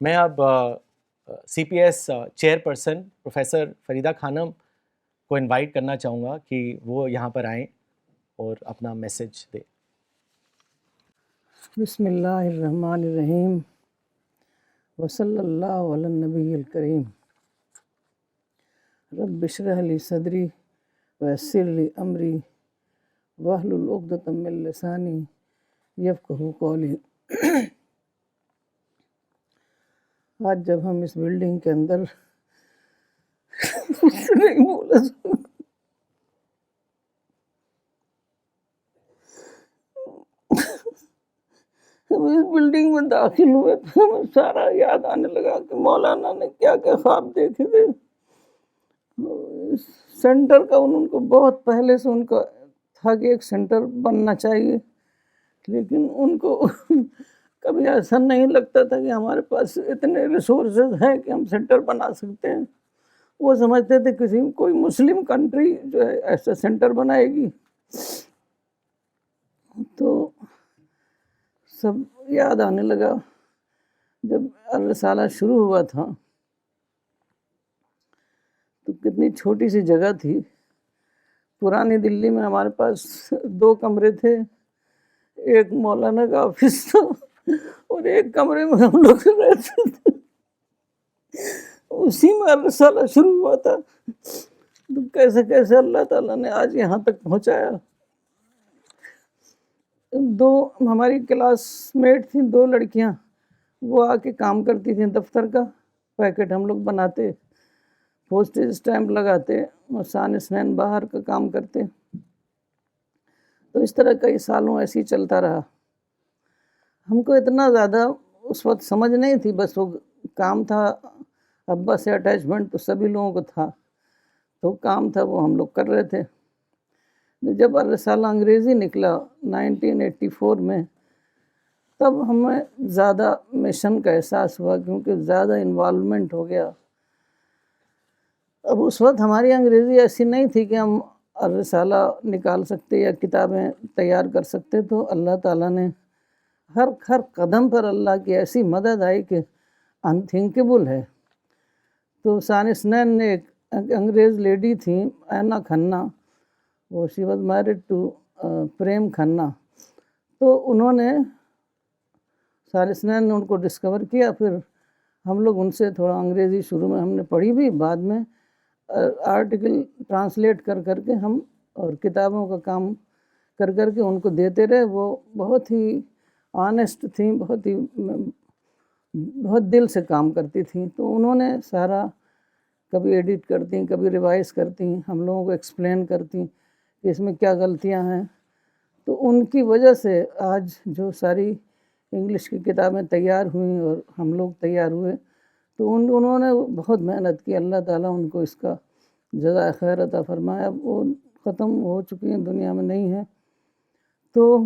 میں اب C P S chair person professor Farida Khanum کو انوائٹ کرنا چاہوں گا کہ وہ یہاں پر آئیں اور اپنا میسج دیں. بسم اللہ الرحمن الرحیم وصلی اللہ علی النبی الکریم. رب اشرح لی صدری ویسر لی امری واحلل عقدۃ من لسانی یفقہوا قولی. آج جب ہم اس بلڈنگ کے اندر نہیں بولا ہم اس بلڈنگ میں داخل ہوئے تو ہمیں سارا یاد آنے لگا کہ مولانا نے کیا کیا خواب دیکھے تھے. سینٹر کا ان کو بہت پہلے سے ان کا تھا کہ ایک سینٹر بننا چاہیے، لیکن ان کو کبھی ایسا نہیں لگتا تھا کہ ہمارے پاس اتنے ریسورسز ہیں کہ ہم سینٹر بنا سکتے ہیں. وہ سمجھتے تھے کوئی مسلم کنٹری جو ہے ایسا سینٹر بنائے گی. تو سب یاد آنے لگا جب الرسالہ شروع ہوا تھا تو کتنی چھوٹی سی جگہ تھی. پرانی دلی میں ہمارے پاس 2 کمرے تھے، ایک مولانا کا آفس تھا اور ایک کمرے میں ہم لوگ رہتے تھے. اسی میں الرسالہ شروع ہوا تھا. تو کیسے کیسے اللہ تعالیٰ نے آج یہاں تک پہنچایا. 2 ہماری کلاس میٹ تھیں، 2 لڑکیاں، وہ آ کے کام کرتی تھیں دفتر کا. پیکٹ ہم لوگ بناتے، پوسٹیج اسٹیمپ لگاتے اور ثانی اثنین باہر کا کام کرتے. تو اس طرح کئی سالوں ایسے ہی چلتا رہا. ہم کو اتنا زیادہ اس وقت سمجھ نہیں تھی، بس وہ کام تھا. ابا سے اٹیچمنٹ تو سبھی لوگوں کو تھا، تو کام تھا وہ ہم لوگ کر رہے تھے. جب الرسالہ انگریزی نکلا 1984 میں، تب ہمیں زیادہ مشن کا احساس ہوا کیونکہ زیادہ انوالومنٹ ہو گیا. اب اس وقت ہماری انگریزی ایسی نہیں تھی کہ ہم الرسالہ نکال سکتے یا کتابیں تیار کر سکتے. تو اللہ تعالیٰ نے ہر قدم پر اللہ کی ایسی مدد آئی کہ انتھنکیبل ہے. تو ثانی اثنین نے ایک انگریز لیڈی تھیں اینا کھنہ، وہ she was married to Prem Khanna. تو انہوں نے ثانی اثنین نے ان کو ڈسکور کیا. پھر ہم لوگ ان سے تھوڑا انگریزی شروع میں ہم نے پڑھی بھی، بعد میں آرٹیکل ٹرانسلیٹ کر کے ہم اور کتابوں کا کام کر کے ان کو دیتے رہے. وہ بہت ہی آنیسٹ تھیں، بہت دل سے کام کرتی تھیں. تو انہوں نے سارا کبھی ایڈٹ کرتی، کبھی ریوائز کرتی، ہم لوگوں کو ایکسپلین کرتی کہ اس میں کیا غلطیاں ہیں. تو ان کی وجہ سے آج جو ساری انگلش کی کتابیں تیار ہوئیں اور ہم لوگ تیار ہوئے. تو انہوں نے بہت محنت کی. اللہ تعالیٰ ان کو اس کا جزائے خیر عطا فرمائے. اب وہ ختم ہو چکی ہیں، دنیا میں نہیں ہیں. تو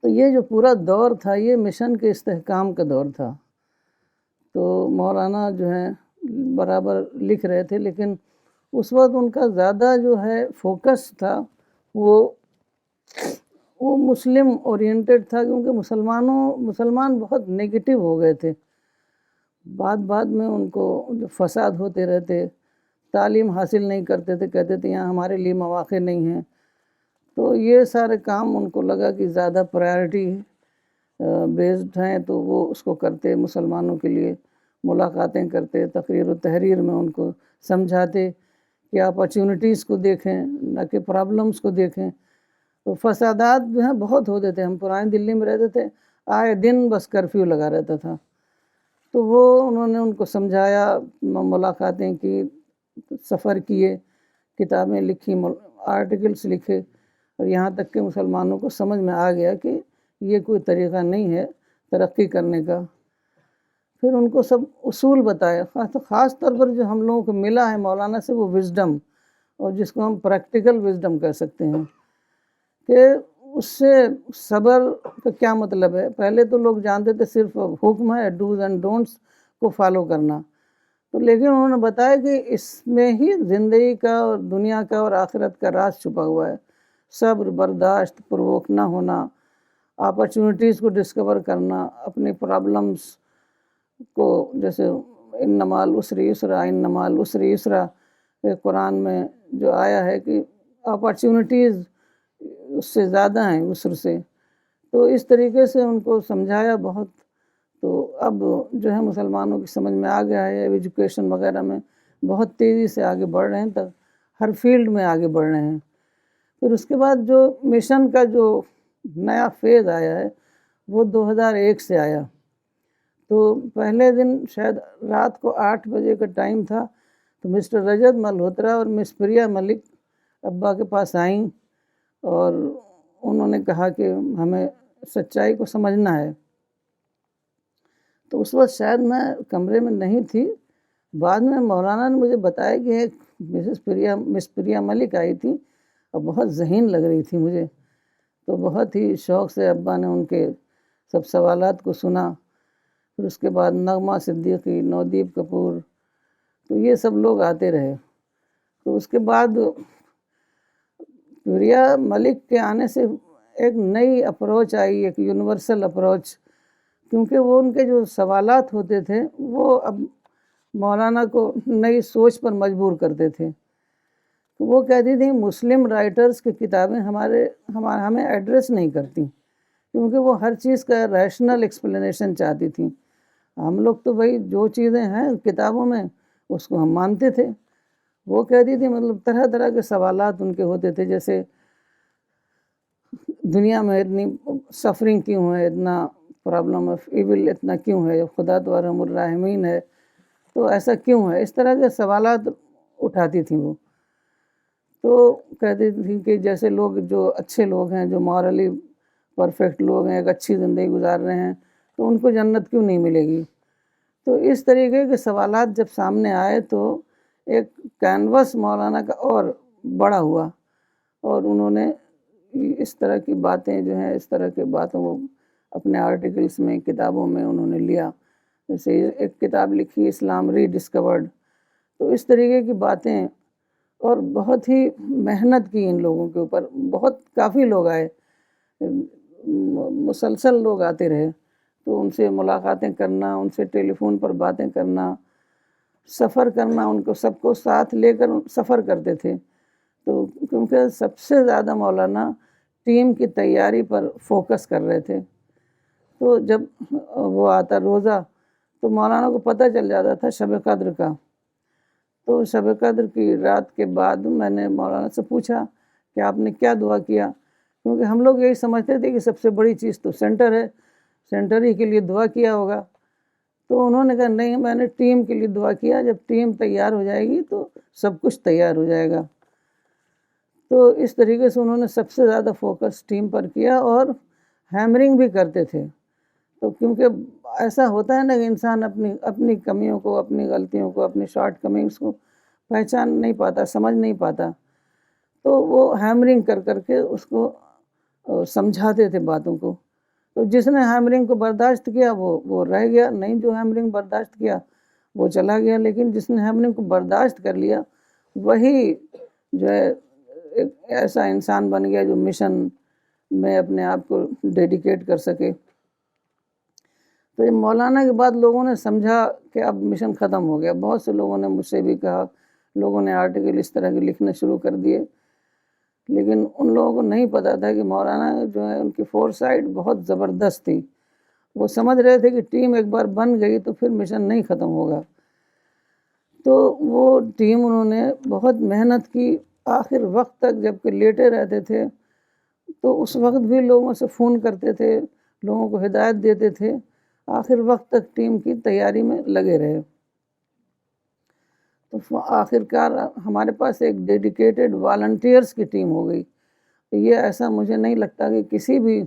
یہ جو پورا دور تھا یہ مشن کے استحکام کا دور تھا. تو مولانا جو ہیں برابر لکھ رہے تھے، لیکن اس وقت ان کا زیادہ جو ہے فوکس تھا وہ مسلم اورینٹڈ تھا، کیونکہ مسلمان بہت نگیٹو ہو گئے تھے. بعد میں ان کو جو فساد ہوتے رہتے، تعلیم حاصل نہیں کرتے تھے، کہتے تھے یہاں ہمارے لیے مواقع نہیں ہیں. تو یہ سارے کام ان کو لگا کہ زیادہ پرائرٹی بیسڈ ہیں، تو وہ اس کو کرتے. مسلمانوں کے لیے ملاقاتیں کرتے، تقریر و تحریر میں ان کو سمجھاتے کہ اپرچونٹیز کو دیکھیں نہ کہ پرابلمز کو دیکھیں. تو فسادات جو ہیں بہت ہوتے تھے. ہم پرانی دلی میں رہتے تھے، آئے دن بس کرفیو لگا رہتا تھا. تو وہ انہوں نے ان کو سمجھایا، ملاقاتیں کی، سفر کیے، کتابیں لکھی، آرٹیکلس لکھے، اور یہاں تک کہ مسلمانوں کو سمجھ میں آ گیا کہ یہ کوئی طریقہ نہیں ہے ترقی کرنے کا. پھر ان کو سب اصول بتایا. خاص طور پر جو ہم لوگوں کو ملا ہے مولانا سے وہ وزڈم، اور جس کو ہم پریکٹیکل وزڈم کہہ سکتے ہیں، کہ اس سے صبر کا کیا مطلب ہے. پہلے تو لوگ جانتے تھے صرف حکم ہے، ڈوز اینڈ ڈونٹس کو فالو کرنا. تو لیکن انہوں نے بتایا کہ اس میں ہی زندگی کا اور دنیا کا اور آخرت کا راز چھپا ہوا ہے. صبر، برداشت، پرووک نہ ہونا، اپرچونٹیز کو ڈسکور کرنا، اپنی پرابلمز کو جیسے انما العسر یسرا انما العسر یسرا قرآن میں جو آیا ہے کہ اپارچونیٹیز اس سے زیادہ ہیں عسر سے، تو اس طریقے سے ان کو سمجھایا بہت. تو اب جو ہے مسلمانوں کی سمجھ میں آ گیا ہے، ایجوکیشن وغیرہ میں بہت تیزی سے آگے بڑھ رہے ہیں، تک ہر فیلڈ میں آگے بڑھ رہے ہیں. پھر اس کے بعد جو مشن کا جو نیا فیز آیا ہے وہ 2001 سے آیا. تو پہلے دن شاید رات کو 8 بجے کا ٹائم تھا، تو مسٹر رجت ملہوترا اور مس پریا ملک ابا کے پاس آئیں اور انہوں نے کہا کہ ہمیں سچائی کو سمجھنا ہے. تو اس وقت شاید میں کمرے میں نہیں تھی. بعد میں مولانا نے مجھے بتایا کہ ایک مس پریا ملک آئی تھی اور بہت ذہین لگ رہی تھی مجھے. تو بہت ہی شوق سے ابا نے ان کے سب سوالات کو سنا. پھر اس کے بعد نغمہ صدیقی، نودیپ کپور، تو یہ سب لوگ آتے رہے. تو اس کے بعد پریا ملک کے آنے سے ایک نئی اپروچ آئی، ایک یونیورسل اپروچ، کیونکہ وہ ان کے جو سوالات ہوتے تھے وہ اب مولانا کو نئی سوچ پر مجبور کرتے تھے. تو وہ کہتی تھیں مسلم رائٹرز کی کتابیں ہمیں ایڈریس نہیں کرتی، کیونکہ وہ ہر چیز کا ریشنل ایکسپلینیشن چاہتی تھیں. ہم لوگ تو بھائی جو چیزیں ہیں کتابوں میں اس کو ہم مانتے تھے. وہ کہتی تھی مطلب طرح طرح کے سوالات ان کے ہوتے تھے، جیسے دنیا میں اتنی سفرنگ کیوں ہے، اتنا پرابلم آف ایول اتنا کیوں ہے، خدا تو ارحم الراحمین ہے، تو ایسا کیوں ہے. اس طرح کے سوالات اٹھاتی تھیں وہ. تو کہتی تھیں کہ جیسے لوگ جو اچھے لوگ ہیں، جو مورلی پرفیکٹ لوگ ہیں، ایک اچھی زندگی گزار رہے ہیں، تو ان کو جنت کیوں نہیں ملے گی. تو اس طریقے کے سوالات جب سامنے آئے تو ایک کینوس مولانا کا اور بڑا ہوا، اور انہوں نے اس طرح کی باتیں جو ہیں، اس طرح کے باتوں کو اپنے آرٹیکلس میں، کتابوں میں انہوں نے لیا. جیسے ایک کتاب لکھی اسلام ری ڈسکورڈ. تو اس طریقے کی باتیں، اور بہت ہی محنت کی ان لوگوں کے اوپر. بہت کافی لوگ آئے، مسلسل لوگ آتے رہے. تو ان سے ملاقاتیں کرنا، ان سے ٹیلی فون پر باتیں کرنا، سفر کرنا، ان کو سب کو ساتھ لے کر سفر کرتے تھے. تو کیونکہ سب سے زیادہ مولانا ٹیم کی تیاری پر فوکس کر رہے تھے. تو جب وہ آتا روزہ تو مولانا کو پتہ چل جاتا تھا شب قدر کا. تو شب قدر کی رات کے بعد میں نے مولانا سے پوچھا کہ آپ نے کیا دعا کیا، کیونکہ ہم لوگ یہی سمجھتے تھے کہ سب سے بڑی چیز تو سینٹر ہے، سینٹر ہی کے لیے دعا کیا ہوگا. تو انہوں نے کہا نہیں، میں نے ٹیم کے لیے دعا کیا، جب ٹیم تیار ہو جائے گی تو سب کچھ تیار ہو جائے گا. تو اس طریقے سے انہوں نے سب سے زیادہ فوکس ٹیم پر کیا، اور ہیمرنگ بھی کرتے تھے. تو کیونکہ ایسا ہوتا ہے نا کہ انسان اپنی کمیوں کو، اپنی غلطیوں کو، اپنی شارٹ کمنگس کو پہچان نہیں پاتا، سمجھ نہیں پاتا. تو وہ ہیمرنگ کر کر کے اس کو سمجھاتے تھے باتوں کو. تو جس نے ہیمرنگ کو برداشت کیا وہ رہ گیا، نہیں جو ہیمرنگ برداشت کیا وہ چلا گیا. لیکن جس نے ہیمرنگ کو برداشت کر لیا وہی جو ہے ایک ایسا انسان بن گیا جو مشن میں اپنے آپ کو ڈیڈیکیٹ کر سکے. تو یہ مولانا کے بعد لوگوں نے سمجھا کہ اب مشن ختم ہو گیا. بہت سے لوگوں نے مجھ سے بھی کہا، لوگوں نے آرٹیکل اس طرح کے لکھنے شروع کر دیے. لیکن ان لوگوں کو نہیں پتہ تھا کہ مولانا جو ہے ان کی فور سائٹ بہت زبردست تھی. وہ سمجھ رہے تھے کہ ٹیم ایک بار بن گئی تو پھر مشن نہیں ختم ہوگا. تو وہ ٹیم انہوں نے بہت محنت کی. آخر وقت تک جب کہ لیٹے رہتے تھے تو اس وقت بھی لوگوں سے فون کرتے تھے، لوگوں کو ہدایت دیتے تھے. آخر وقت تک ٹیم کی تیاری میں لگے رہے. تو آخر کار ہمارے پاس ایک ڈیڈیکیٹڈ والنٹیئرس کی ٹیم ہو گئی. یہ ایسا مجھے نہیں لگتا کہ کسی بھی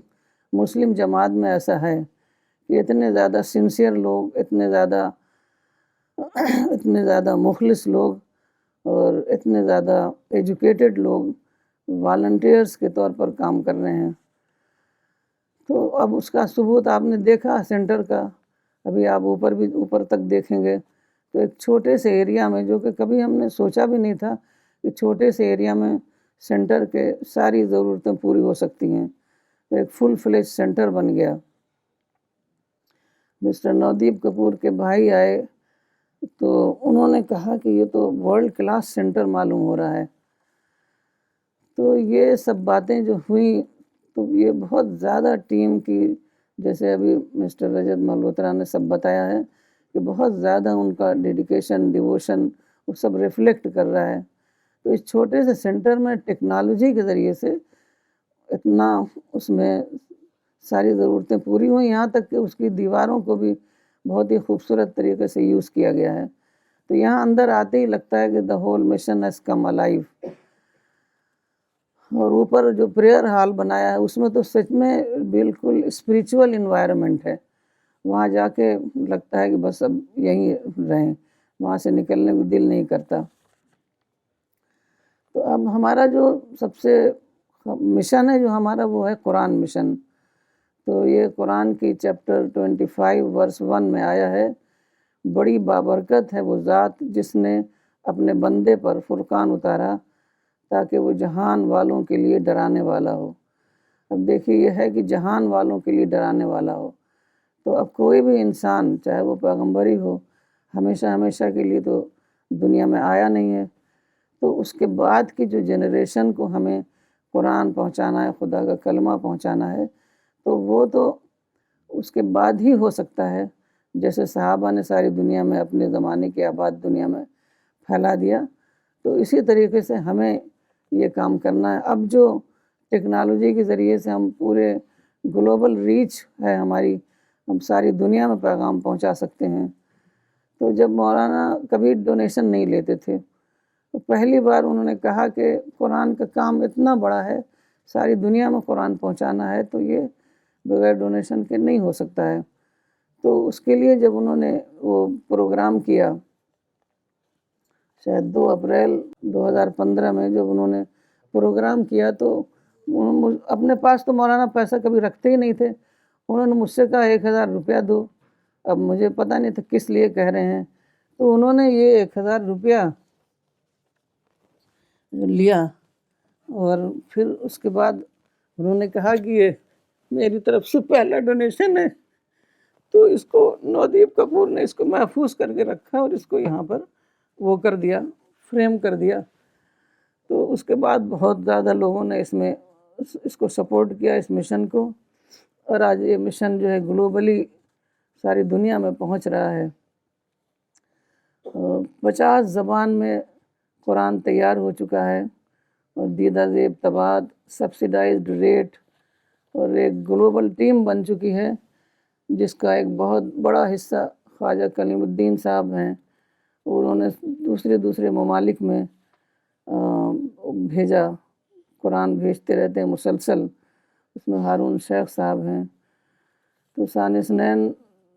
مسلم جماعت میں ایسا ہے کہ اتنے زیادہ سنسیئر لوگ، اتنے زیادہ مخلص لوگ، اور اتنے زیادہ ایجوکیٹڈ لوگ والنٹیئرس کے طور پر کام کر رہے ہیں. تو اب اس کا ثبوت آپ نے دیکھا سینٹر کا. ابھی آپ اوپر تک دیکھیں گے تو ایک چھوٹے سے ایریا میں، جو کہ کبھی ہم نے سوچا بھی نہیں تھا کہ چھوٹے سے ایریا میں سینٹر کے ساری ضرورتیں پوری ہو سکتی ہیں، تو ایک فل فلیج سینٹر بن گیا. مسٹر نودیپ کپور کے بھائی آئے تو انہوں نے کہا کہ یہ تو ورلڈ کلاس سینٹر معلوم ہو رہا ہے. تو یہ سب باتیں جو ہوئیں تو یہ بہت زیادہ ٹیم کی، جیسے ابھی مسٹر رجت ملہوترا نے سب بتایا ہے کہ بہت زیادہ ان کا ڈیڈیکیشن، ڈیووشن وہ سب ریفلیکٹ کر رہا ہے. تو اس چھوٹے سے سینٹر میں ٹیکنالوجی کے ذریعے سے اتنا اس میں ساری ضرورتیں پوری ہوئیں، یہاں تک کہ اس کی دیواروں کو بھی بہت ہی خوبصورت طریقے سے یوز کیا گیا ہے. تو یہاں اندر آتے ہی لگتا ہے کہ the whole mission has come alive. اور اوپر جو پریئر ہال بنایا ہے اس میں تو سچ میں بالکل اسپریچول انوائرمنٹ ہے. وہاں جا کے لگتا ہے کہ بس اب یہیں رہیں، وہاں سے نکلنے کو دل نہیں کرتا. تو اب ہمارا جو سب سے مشن ہے جو ہمارا وہ ہے قرآن مشن. تو یہ قرآن کی چیپٹر 25 ورس 1 میں آیا ہے، بڑی بابرکت ہے وہ ذات جس نے اپنے بندے پر فرقان اتارا تاکہ وہ جہان والوں کے لیے ڈرانے والا ہو. اب دیکھیے یہ ہے کہ جہان والوں کے لیے ڈرانے والا ہو. تو اب کوئی بھی انسان چاہے وہ پیغمبر ہی ہو، ہمیشہ کے لیے تو دنیا میں آیا نہیں ہے. تو اس کے بعد کی جو جنریشن کو ہمیں قرآن پہنچانا ہے، خدا کا کلمہ پہنچانا ہے، تو وہ تو اس کے بعد ہی ہو سکتا ہے. جیسے صحابہ نے ساری دنیا میں اپنے زمانے کی آباد دنیا میں پھیلا دیا، تو اسی طریقے سے ہمیں یہ کام کرنا ہے. اب جو ٹیکنالوجی کے ذریعے سے ہم پورے گلوبل ریچ ہے ہماری، ہم ساری دنیا میں پیغام پہنچا سکتے ہیں. تو جب مولانا کبھی ڈونیشن نہیں لیتے تھے، تو پہلی بار انہوں نے کہا کہ قرآن کا کام اتنا بڑا ہے، ساری دنیا میں قرآن پہنچانا ہے، تو یہ بغیر ڈونیشن کے نہیں ہو سکتا ہے. تو اس کے لیے جب انہوں نے وہ پروگرام کیا، شاید 2 اپریل 2015 میں جب انہوں نے پروگرام کیا، تو اپنے پاس تو مولانا پیسہ کبھی رکھتے ہی نہیں تھے. انہوں نے مجھ سے کہا 1000 روپیہ دو. اب مجھے پتہ نہیں تھا کس لیے کہہ رہے ہیں. تو انہوں نے یہ 1000 روپیہ لیا اور پھر اس کے بعد انہوں نے کہا کہ یہ میری طرف سے پہلا ڈونیشن ہے. تو اس کو نودیپ کپور نے اس کو محفوظ کر کے رکھا اور اس کو یہاں پر وہ کر دیا، فریم کر دیا. تو اس کے بعد بہت زیادہ لوگوں نے اس کو سپورٹ کیا، اس مشن کو، اور آج یہ مشن جو ہے گلوبلی ساری دنیا میں پہنچ رہا ہے. 50 زبان میں قرآن تیار ہو چکا ہے، اور دیدہ زیب طباعت، سبسیڈائزڈ ریٹ، اور ایک گلوبل ٹیم بن چکی ہے جس کا ایک بہت بڑا حصہ خواجہ کلیم الدین صاحب ہیں. انہوں نے دوسرے ممالک میں بھیجا، قرآن بھیجتے رہتے ہیں مسلسل. اس میں ہارون شیخ صاحب ہیں. تو ثانی اثنین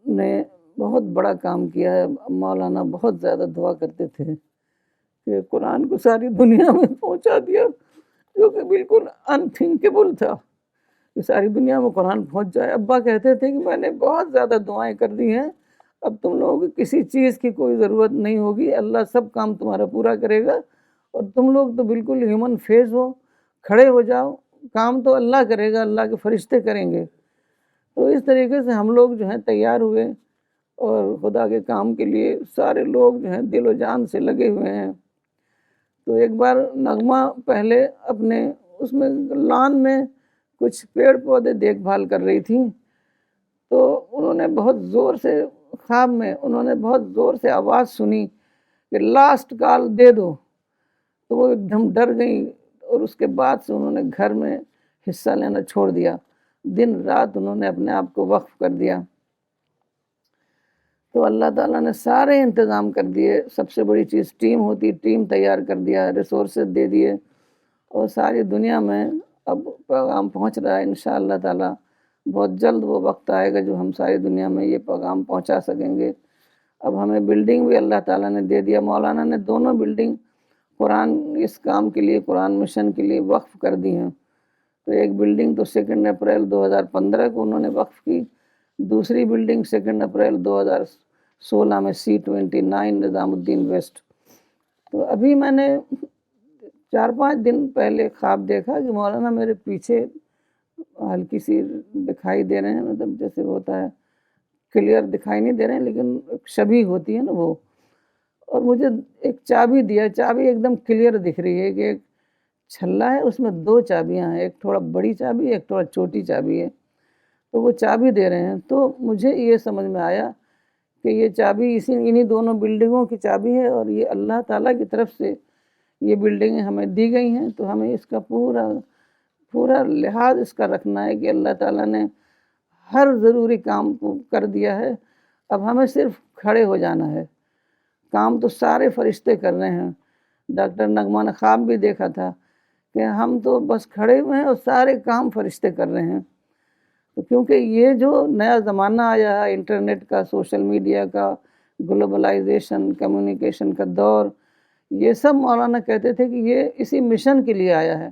نے بہت بڑا کام کیا ہے. مولانا بہت زیادہ دعا کرتے تھے کہ قرآن کو ساری دنیا میں پہنچا دیا، جو کہ بالکل انتھنکیبل تھا کہ ساری دنیا میں قرآن پہنچ جائے. ابا کہتے تھے کہ میں نے بہت زیادہ دعائیں کر دی ہیں، اب تم لوگوں کو کسی چیز کی کوئی ضرورت نہیں ہوگی، اللہ سب کام تمہارا پورا کرے گا، اور تم لوگ تو بالکل ہیومن فیس ہو، کھڑے ہو جاؤ، کام تو اللہ کرے گا، اللہ کے فرشتے کریں گے. تو اس طریقے سے ہم لوگ جو ہیں تیار ہوئے، اور خدا کے کام کے لیے سارے لوگ جو ہیں دل و جان سے لگے ہوئے ہیں. تو ایک بار نغمہ پہلے اپنے اس میں لان میں کچھ پیڑ پودے دیکھ بھال کر رہی تھیں، تو انہوں نے بہت زور سے خواب میں انہوں نے بہت زور سے آواز سنی کہ لاسٹ کال دے دو. تو وہ ایک دم ڈر گئیں، اور اس کے بعد سے انہوں نے گھر میں حصہ لینا چھوڑ دیا. دن رات انہوں نے اپنے آپ کو وقف کر دیا. تو اللہ تعالیٰ نے سارے انتظام کر دیے. سب سے بڑی چیز ٹیم ہوتی، ٹیم تیار کر دیا، ریسورسز دے دیے، اور ساری دنیا میں اب پیغام پہنچ رہا ہے. انشاءاللہ تعالیٰ بہت جلد وہ وقت آئے گا جو ہم ساری دنیا میں یہ پیغام پہنچا سکیں گے. اب ہمیں بلڈنگ بھی اللہ تعالیٰ نے دے دیا. مولانا نے دونوں بلڈنگ قرآن اس کام کے لیے، قرآن مشن کے لیے وقف کر دی ہیں. تو ایک بلڈنگ تو 2 اپریل 2015 کو انہوں نے وقف کی، دوسری بلڈنگ 2 اپریل 2016 میں C29 نظام الدین ویسٹ. تو ابھی میں نے 4-5 دن پہلے خواب دیکھا کہ مولانا میرے پیچھے ہلکی سی دکھائی دے رہے ہیں، مطلب جیسے ہوتا ہے کلیئر دکھائی نہیں دے رہے ہیں، لیکن ایک شبیہ ہوتی ہے نا وہ. اور مجھے ایک چابی دیا، چابی ایک دم کلیئر دکھ رہی ہے کہ ایک چھلا ہے، اس میں 2 چابیاں ہیں، ایک تھوڑا بڑی چابی ہے، ایک تھوڑا چھوٹی چابی ہے. تو وہ چابی دے رہے ہیں، تو مجھے یہ سمجھ میں آیا کہ یہ چابی انہی دونوں بلڈنگوں کی چابی ہے، اور یہ اللہ تعالیٰ کی طرف سے یہ بلڈنگیں ہمیں دی گئی ہیں. تو ہمیں اس کا پورا لحاظ اس کا رکھنا ہے کہ اللہ تعالیٰ نے ہر ضروری کام کو کر دیا ہے. اب ہمیں صرف کھڑے ہو جانا ہے. کام تو سارے فرشتے کر رہے ہیں. ڈاکٹر نغمہ نے خواب بھی دیکھا تھا کہ ہم تو بس کھڑے ہوئے ہیں اور سارے کام فرشتے کر رہے ہیں. تو کیونکہ یہ جو نیا زمانہ آیا ہے انٹرنیٹ کا، سوشل میڈیا کا، گلوبلائزیشن، کمیونیکیشن کا دور، یہ سب مولانا کہتے تھے کہ یہ اسی مشن کے لیے آیا ہے.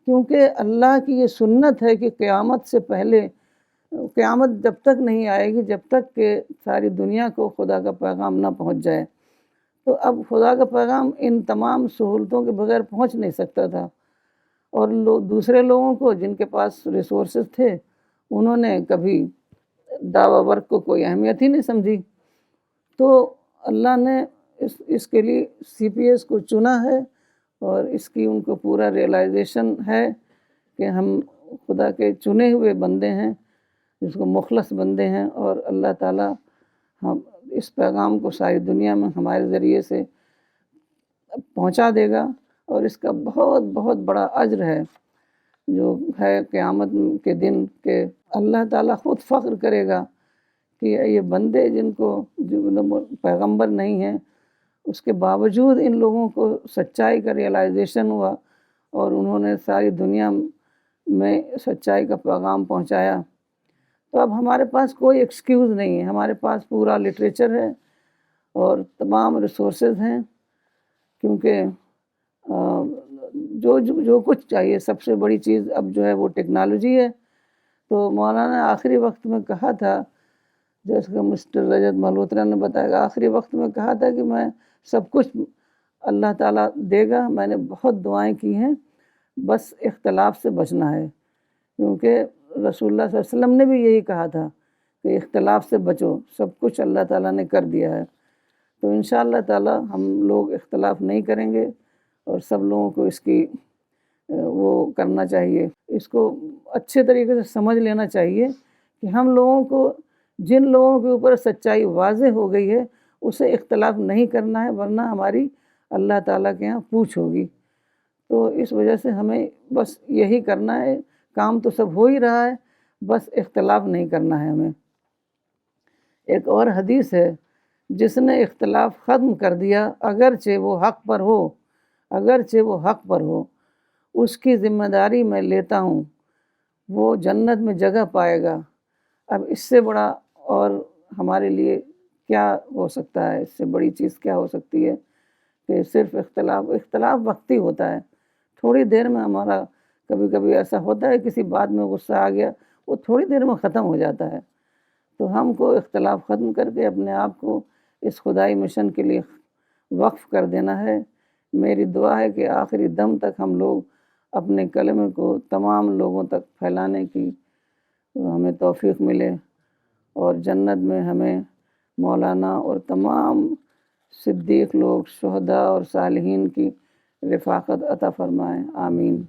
کیونکہ اللہ کی یہ سنت ہے کہ قیامت سے پہلے، قیامت جب تک نہیں آئے گی جب تک کہ ساری دنیا کو خدا کا پیغام نہ پہنچ جائے. تو اب خدا کا پیغام ان تمام سہولتوں کے بغیر پہنچ نہیں سکتا تھا. اور دوسرے لوگوں کو جن کے پاس ریسورسز تھے، انہوں نے کبھی دعوی ورک کو کوئی اہمیت ہی نہیں سمجھی. تو اللہ نے اس کے لیے CPS کو چنا ہے، اور اس کی ان کو پورا ریئلائزیشن ہے کہ ہم خدا کے چنے ہوئے بندے ہیں، جس کو مخلص بندے ہیں، اور اللہ تعالیٰ ہم اس پیغام کو ساری دنیا میں ہمارے ذریعے سے پہنچا دے گا. اور اس کا بہت بہت بڑا اجر ہے جو ہے قیامت کے دن، کہ اللہ تعالیٰ خود فخر کرے گا کہ یہ بندے جن کو جو پیغمبر نہیں ہیں، اس کے باوجود ان لوگوں کو سچائی کا ریئلائزیشن ہوا، اور انہوں نے ساری دنیا میں سچائی کا پیغام پہنچایا. تو اب ہمارے پاس کوئی ایکسکیوز نہیں ہے. ہمارے پاس پورا لٹریچر ہے اور تمام ریسورسز ہیں، کیونکہ جو کچھ چاہیے، سب سے بڑی چیز اب جو ہے وہ ٹیکنالوجی ہے. تو مولانا نے آخری وقت میں کہا تھا، جیسے کہ مسٹر رجت ملہوترا نے بتایا، آخری وقت میں کہا تھا کہ میں سب کچھ اللہ تعالیٰ دے گا. میں نے بہت دعائیں کی ہیں، بس اختلاف سے بچنا ہے. کیونکہ رسول اللہ صلی اللہ علیہ وسلم نے بھی یہی کہا تھا کہ اختلاف سے بچو، سب کچھ اللہ تعالیٰ نے کر دیا ہے. تو انشاءاللہ تعالیٰ ہم لوگ اختلاف نہیں کریں گے، اور سب لوگوں کو اس کی وہ کرنا چاہیے، اس کو اچھے طریقے سے سمجھ لینا چاہیے کہ ہم لوگوں کو، جن لوگوں کے اوپر سچائی واضح ہو گئی ہے، اسے اختلاف نہیں کرنا ہے، ورنہ ہماری اللہ تعالیٰ کے ہاں پوچھ ہوگی. تو اس وجہ سے ہمیں بس یہی کرنا ہے. کام تو سب ہو ہی رہا ہے، بس اختلاف نہیں کرنا ہے ہمیں. ایک اور حدیث ہے، جس نے اختلاف ختم کر دیا اگرچہ وہ حق پر ہو، اگرچہ وہ حق پر ہو، اس کی ذمہ داری میں لیتا ہوں، وہ جنت میں جگہ پائے گا. اب اس سے بڑا اور ہمارے لیے کیا ہو سکتا ہے؟ اس سے بڑی چیز کیا ہو سکتی ہے کہ صرف اختلاف وقتی ہوتا ہے. تھوڑی دیر میں ہمارا کبھی کبھی ایسا ہوتا ہے، کسی بات میں غصہ آ گیا، وہ تھوڑی دیر میں ختم ہو جاتا ہے. تو ہم کو اختلاف ختم کر کے اپنے آپ کو اس خدائی مشن کے لیے وقف کر دینا ہے. میری دعا ہے کہ آخری دم تک ہم لوگ اپنے کلمے کو تمام لوگوں تک پھیلانے کی ہمیں توفیق ملے، اور جنت میں ہمیں مولانا اور تمام صدیق لوگ، شہداء اور صالحین کی رفاقت عطا فرمائیں. آمین.